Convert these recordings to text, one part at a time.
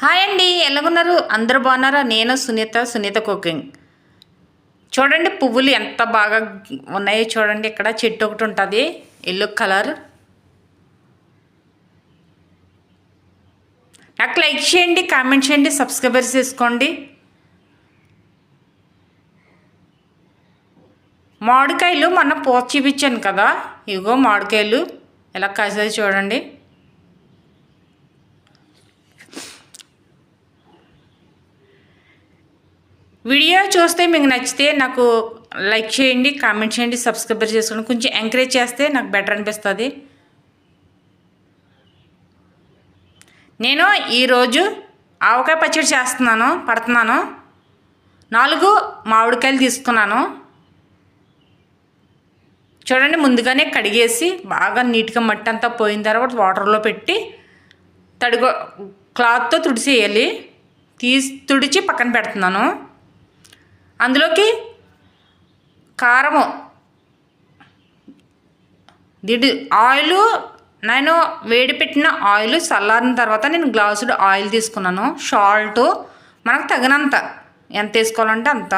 Hi అండి, ఎలాగున్నారు? అందరూ బాగున్నారా? నేను సునీత కుకింగ్. చూడండి పువ్వులు ఎంత బాగా ఉన్నాయో చూడండి. ఇక్కడ చెట్టు ఒకటి ఉంటుంది ఎల్లో కలర్. నాకు లైక్ చేయండి, కామెంట్ చేయండి, సబ్స్క్రైబర్ చేసుకోండి. మామిడికాయలు మొన్న పోత చూపించాను కదా, ఇగో మామిడికాయలు ఎలా కాసాయి చూడండి. వీడియో చూస్తే మీకు నచ్చితే నాకు లైక్ చేయండి, కామెంట్ చేయండి, సబ్స్క్రైబర్ చేసుకోండి. కొంచెం ఎంకరేజ్ చేస్తే నాకు బెటర్ అనిపిస్తుంది. నేను ఈరోజు ఆవకాయ పచ్చడి పడుతున్నాను. 4 మామిడికాయలు తీసుకున్నాను. చూడండి, ముందుగానే కడిగేసి బాగా నీట్గా మట్టి అంతా పోయిన తర్వాత వాటర్లో పెట్టి క్లాత్తో తుడిచేయాలి. తుడిచి పక్కన పెడుతున్నాను. అందులోకి కారము, ఆయిల్, నేను వేడి పెట్టిన ఆయిల్ చల్లారిన తర్వాత నేను గ్లాసుడు ఆయిల్ తీసుకున్నాను. సాల్ట్ మనకు తగినంత, ఎంత వేసుకోవాలంటే అంత.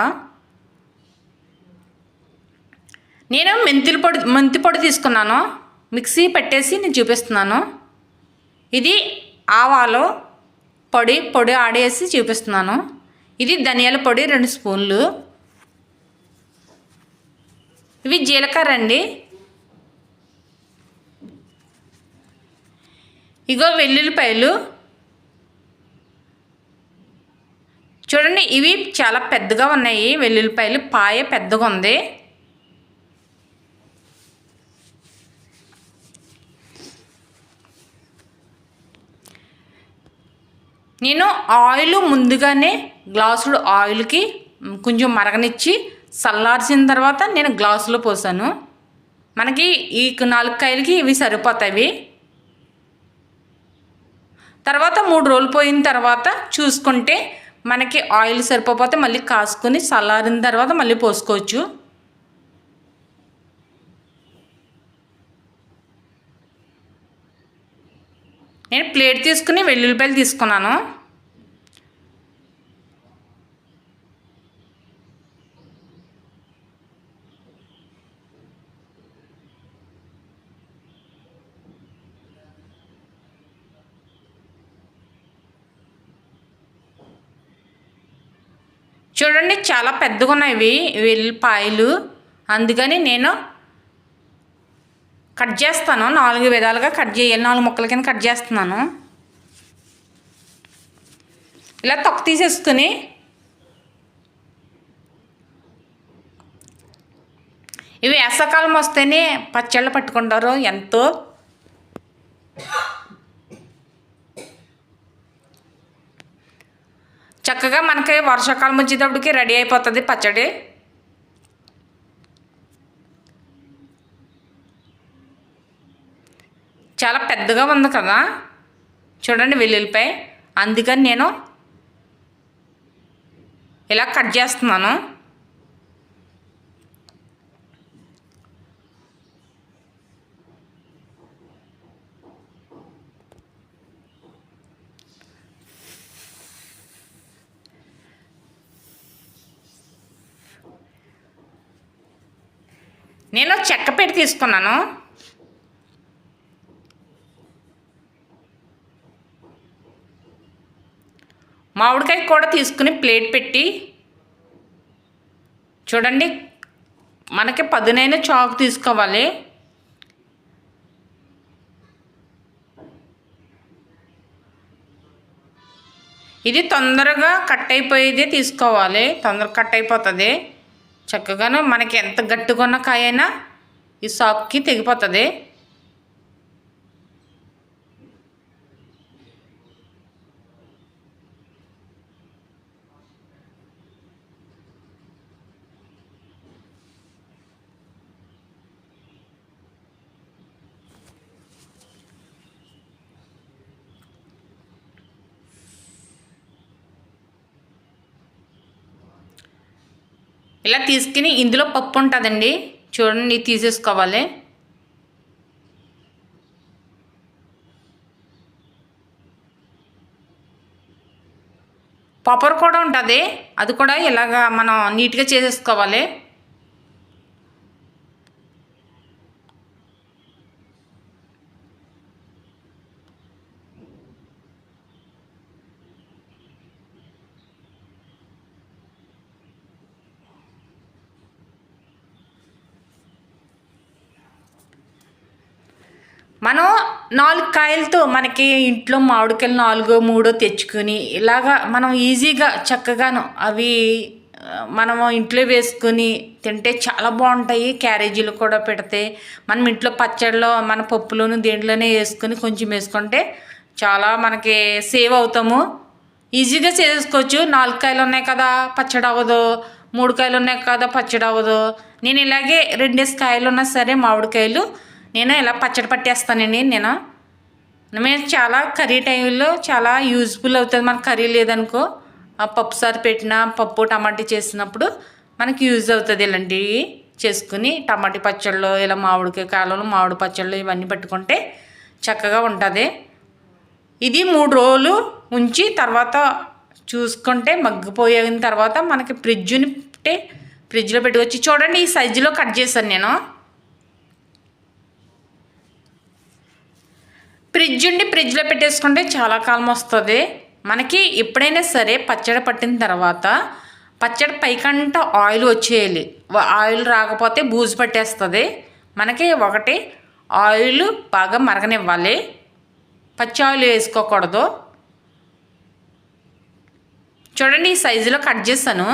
నేను మెంతి పొడి తీసుకున్నాను. మిక్సీ పెట్టేసి నేను చూపిస్తున్నాను. ఇది ఆవాలు పొడి ఆడేసి చూపిస్తున్నాను. ఇది ధనియాల పొడి 2 స్పూన్లు. ఇవి జీలకర్ర అండి. ఇగో వెల్లుల్లిపాయలు చూడండి, ఇవి చాలా పెద్దగా ఉన్నాయి. వెల్లుల్లిపాయలు పాయ పెద్దగా ఉంది. నేను ఆయిల్ ముందుగానే గ్లాసుడు ఆయిల్కి కొంచెం మరగనిచ్చి చల్లార్చిన తర్వాత నేను గ్లాసులో పోసాను. మనకి ఈ 4 కాయలకి ఇవి సరిపోతాయి. తర్వాత 3 రోజులు పోయిన తర్వాత చూసుకుంటే మనకి ఆయిల్ సరిపోతే మళ్ళీ కాసుకొని చల్లారిన తర్వాత మళ్ళీ పోసుకోవచ్చు. నేను ప్లేట్ తీసుకుని వెల్లుల్లిపాయలు తీసుకున్నాను. చూడండి, చాలా పెద్దగా ఉన్నాయి వెల్లుల్లిపాయలు. అందుకని నేను కట్ చేస్తాను. 4 విధాలుగా కట్ చేయాలి. 4 ముక్కల కింద కట్ చేస్తున్నాను. ఇలా తొక్క తీసేసుకుని ఇవి వేసవకాలం వస్తేనే పచ్చళ్ళు పట్టుకుంటారు ఎంతో. చక్కగా మనకి వర్షాకాలం వచ్చేటప్పటికి రెడీ అయిపోతుంది పచ్చడి. చాలా పెద్దగా ఉంది కదా చూడండి వెల్లుల్లిపాయ. అందుకని నేను ఇలా కట్ చేస్తున్నాను. నేను చెక్క పెట్టి తీసుకున్నాను. మామిడికాయ కూడా తీసుకుని ప్లేట్ పెట్టి చూడండి, మనకి పదునైన చాకు తీసుకోవాలి. ఇది తొందరగా కట్ అయిపోయేది తీసుకోవాలి. తొందరగా కట్ అయిపోతుంది. చక్కగాను మనకి ఎంత గట్టిగా ఉన్న కాయ అయినా ఈ సాకుకి తెగిపోతుంది. ఇలా తీసుకుని ఇందులో పప్పు ఉంటుందండి, చూడండి తీసేసుకోవాలి. పప్పర్ కూడా ఉంటుంది, అది కూడా ఇలాగా మనం నీట్గా చేసేసుకోవాలి. మనం 4 కాయలతో మనకి ఇంట్లో మామిడికాయలు 4 3 తెచ్చుకొని ఇలాగా మనం ఈజీగా చక్కగాను అవి మనము ఇంట్లో వేసుకొని తింటే చాలా బాగుంటాయి. క్యారేజీలు కూడా పెడితే మనం ఇంట్లో పచ్చడిలో మన పప్పులోను దేంట్లోనే వేసుకొని కొంచెం వేసుకుంటే చాలా మనకి సేవ్ అవుతాము. ఈజీగా చేసుకోవచ్చు. 4 కాయలు ఉన్నాయి కదా పచ్చడి అవ్వదు, 3 కాయలు ఉన్నాయి కదా పచ్చడి అవ్వదు. నేను ఇలాగే 2 కాయలు ఉన్నా సరే మామిడికాయలు నేను ఇలా పచ్చడి పట్టేస్తానండి. మేము చాలా కర్రీ టైంలో చాలా యూజ్ఫుల్ అవుతుంది. మనకు కర్రీ లేదనుకో పప్పు సారు పెట్టిన పప్పు టమాటీ చేసినప్పుడు మనకి యూజ్ అవుతుంది. ఇలాంటివి చేసుకుని టమాటీ పచ్చళ్ళు ఇలా మామిడికాయ కాలంలో మామిడి పచ్చళ్ళు ఇవన్నీ పెట్టుకుంటే చక్కగా ఉంటుంది. ఇది 3 రోజులు ఉంచి తర్వాత చూసుకుంటే మగ్గిపోయిన తర్వాత మనకి ఫ్రిడ్జ్లో పెట్టుకొచ్చి చూడండి ఈ సైజులో కట్ చేశాను నేను. ఫ్రిడ్జ్లో పెట్టేసుకుంటే చాలా కాలం వస్తుంది. మనకి ఎప్పుడైనా సరే పచ్చడి పట్టిన తర్వాత పచ్చడి పైకంట ఆయిల్ వచ్చేయాలి. ఆయిల్ రాకపోతే బూజు పట్టేస్తుంది. మనకి ఒకటి ఆయిల్ బాగా మరగనివ్వాలి, పచ్చి ఆయిల్ వేసుకోకూడదు. చూడండి ఈ సైజులో కట్ చేశాను.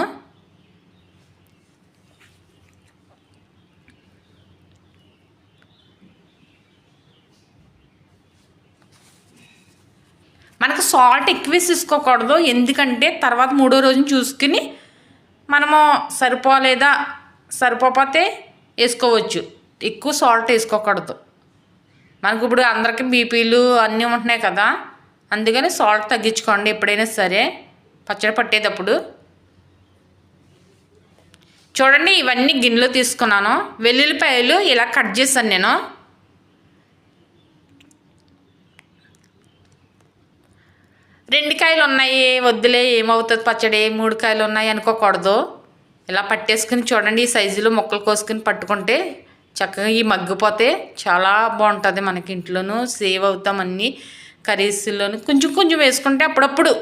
మనకు సాల్ట్ ఎక్కువ వేసుకోకూడదు, ఎందుకంటే తర్వాత 3వ రోజున చూసుకుని మనము సరిపోతే వేసుకోవచ్చు. ఎక్కువ సాల్ట్ వేసుకోకూడదు. మనకు ఇప్పుడు అందరికీ బీపీలు అన్నీ ఉంటున్నాయి కదా, అందుకని సాల్ట్ తగ్గించుకోండి ఎప్పుడైనా సరే పచ్చడి పట్టేటప్పుడు. చూడండి ఇవన్నీ గిన్నెలో తీసుకున్నాను. వెల్లుల్లిపాయలు ఇలా కట్ చేశాను నేను. 2 కాయలు ఉన్నాయి వద్దులే ఏమవుతుంది పచ్చడి, 3 కాయలు ఉన్నాయి అనుకోకూడదు. ఇలా పట్టేసుకుని చూడండి ఈ సైజులో ముక్కలు కోసుకుని పట్టుకుంటే చక్కగా ఈ మగ్గిపోతే చాలా బాగుంటుంది. మనకి ఇంట్లోనూ సేవ్ అవుతాం. అన్నీ కర్రీస్లోను కొంచెం కొంచెం వేసుకుంటే అప్పుడప్పుడు,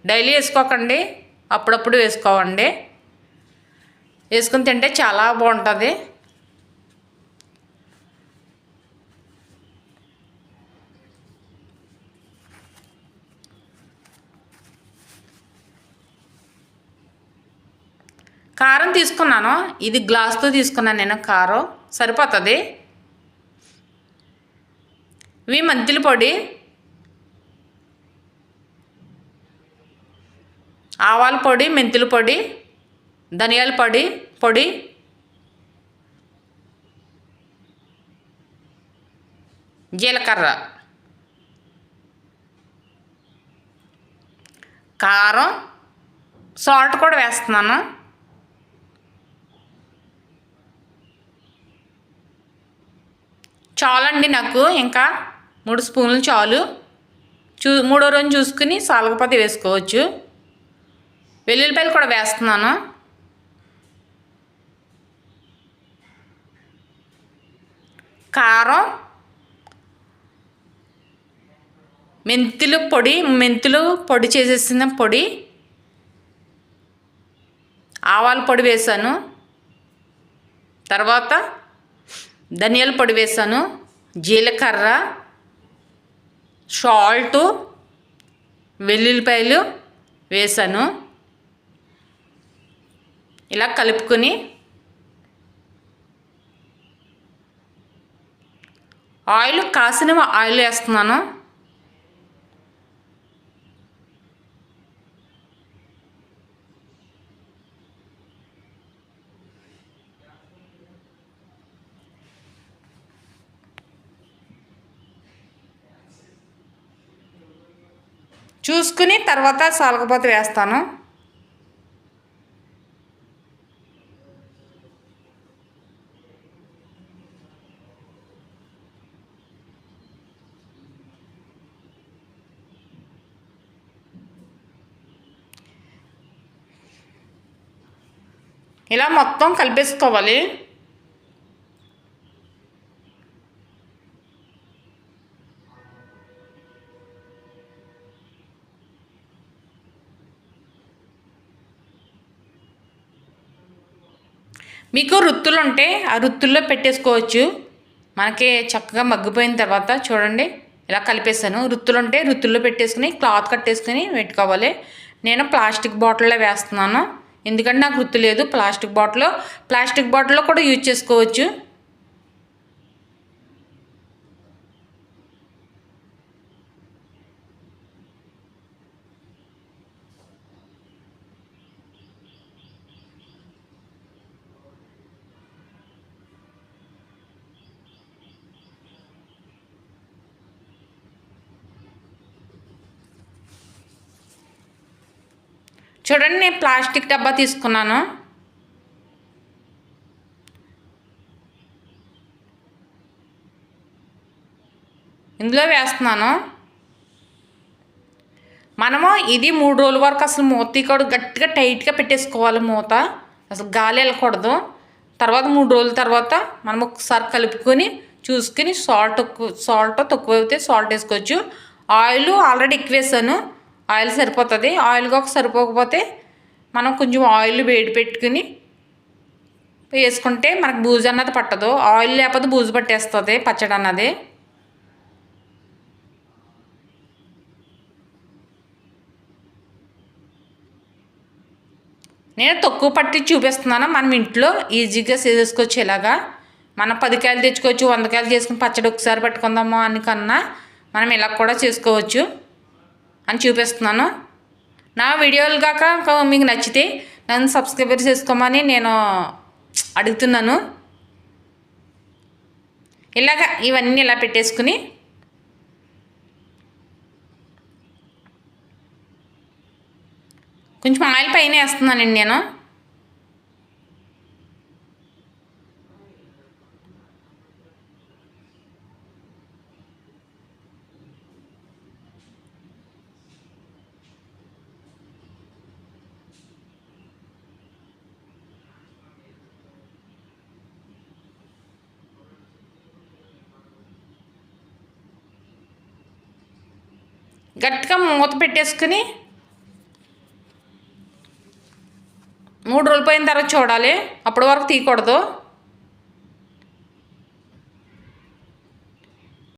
డైలీ వేసుకోకండి, అప్పుడప్పుడు వేసుకోవండి. వేసుకుని తింటే చాలా బాగుంటుంది. కారం తీసుకున్నాను, ఇది గ్లాస్తో తీసుకున్నాను నేను. కారం సరిపోతుంది. ఇవి మెంతుల పొడి, ఆవాల పొడి, మెంతుల పొడి, ధనియాల పొడి, జీలకర్ర, కారం, సాల్ట్ కూడా వేస్తున్నాను. చాలండి నాకు, ఇంకా 3 స్పూన్లు చాలు. 3వ రోజు చూసుకుని సాలగపోతే వేసుకోవచ్చు. వెల్లుల్లిపాయలు కూడా వేస్తున్నాను. కారం, మెంతులు పొడి చేసేసిన పొడి, ఆవాల పొడి వేసాను. తర్వాత ధనియాల పొడి వేసాను, జీలకర్ర, సాల్టు, వెల్లుల్లిపాయలు వేసాను. ఇలా కలుపుకొని కాసిన ఆయిల్ వేస్తున్నాను. చూసుకుని తర్వాత సాలగపోత వేస్తాను. ఇలా మొత్తం కలిపేసుకోవాలి. మీకు రుత్తులు ఉంటే ఆ రుత్తుల్లో పెట్టేసుకోవచ్చు. మనకి చక్కగా మగ్గిపోయిన తర్వాత చూడండి ఇలా కలిపేసాను. రుత్తులు ఉంటే రుత్తుల్లో పెట్టేసుకుని క్లాత్ కట్టేసుకుని పెట్టుకోవాలి. నేను ప్లాస్టిక్ బాటిల్లో వేస్తున్నాను, ఎందుకంటే నాకు రుత్తు లేదు. ప్లాస్టిక్ బాటిల్లో కూడా యూజ్ చేసుకోవచ్చు. చూడండి నేను ప్లాస్టిక్ డబ్బా తీసుకున్నాను. ఇందులో వేస్తున్నాను. మనము ఇది 3 రోజుల వరకు అసలు మూత కూడా గట్టిగా టైట్గా పెట్టేసుకోవాలి. మూత అసలు గాలి వెళ్ళకూడదు. తర్వాత 3 రోజుల తర్వాత మనం ఒకసారి కలుపుకొని చూసుకుని సాల్ట్ తక్కువ అయితే సాల్ట్ వేసుకోవచ్చు. ఆయిల్ ఆల్రెడీ ఎక్కువ వేసాను, ఆయిల్ సరిపోతుంది. ఆయిల్ ఒక సరిపోకపోతే మనం కొంచెం ఆయిల్ వేడి పెట్టుకుని వేసుకుంటే మనకు బూజు అన్నది పట్టదు. ఆయిల్ లేకపోతే బూజు పట్టేస్తుంది పచ్చడి అన్నది. నేను తక్కువ పట్టి చూపిస్తున్నాను. మనం ఇంట్లో ఈజీగా చేసుకోవచ్చు. ఇలాగా మనం 10 కాయలు తెచ్చుకోవచ్చు, 100 కాయలు చేసుకుని పచ్చడి ఒకసారి పట్టుకుందాము అని కన్నా మనం ఇలా కూడా చేసుకోవచ్చు అని చూపిస్తున్నాను. నా వీడియోలు కాక మీకు నచ్చితే నన్ను సబ్స్క్రైబర్ చేసుకోమని నేను అడుగుతున్నాను. ఇలాగ ఇవన్నీ ఇలా పెట్టేసుకుని కొంచెం ఆయిల్ పైన వేస్తున్నానండి నేను. గట్టిగా మూత పెట్టేసుకుని 3 రోజులు పోయిన తర్వాత చూడాలి, అప్పటి వరకు తీయకూడదు.